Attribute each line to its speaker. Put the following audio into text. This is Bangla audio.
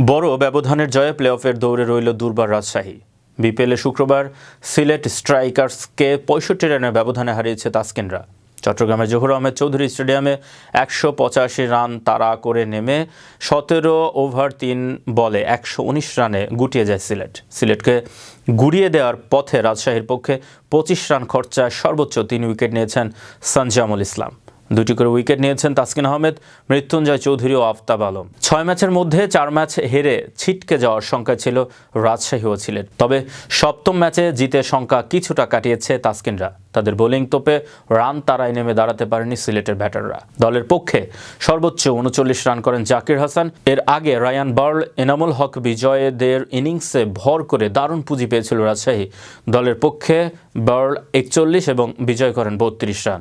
Speaker 1: বড় ব্যবধানের জয়ে প্লে-অফের দৌড়ে রইল দুর্বার রাজশাহী। বিপিএলে শুক্রবার সিলেট স্ট্রাইকার্সকে ৬৫ রানের ব্যবধানে হারিয়েছে তাসকিনরা। চট্টগ্রামের জহুর আহমেদ চৌধুরী স্টেডিয়ামে ১৮৫ রান তাড়া করে নেমে ১৭ ওভার ৩ বলে ১১৯ রানে গুটিয়ে যায় সিলেটকে গুড়িয়ে দেওয়ার পথে রাজশাহীর পক্ষে ২৫ রান খরচায় সর্বোচ্চ ৩ উইকেট নিয়েছেন সঞ্জামুল ইসলাম। ২টি করে উইকেট নিয়েছেন তাসকিন আহমেদ, মৃত্যুঞ্জয় চৌধুরী ও আফতাব আলম। ৬ ম্যাচের মধ্যে ৪ ম্যাচ হেরে ছিটকে যাওয়ার শঙ্কা ছিল রাজশাহী ও সিলেট। তবে সপ্তম ম্যাচে জিতে শঙ্কা কিছুটা কাটিয়েছে তাসকিনরা। তাদের বোলিং তোপে রান তাড়ায় নেমে দাঁড়াতে পারেনি সিলেটের ব্যাটাররা। দলের পক্ষে সর্বোচ্চ ৩৯ রান করেন জাকির হাসান। এর আগে রায়ান বার্ল, এনামুল হক বিজয়দের ইনিংসে ভর করে দারুণ পুঁজি পেয়েছিল রাজশাহী। দলের পক্ষে বার্ল ৪১ এবং বিজয় করেন ৩২ রান।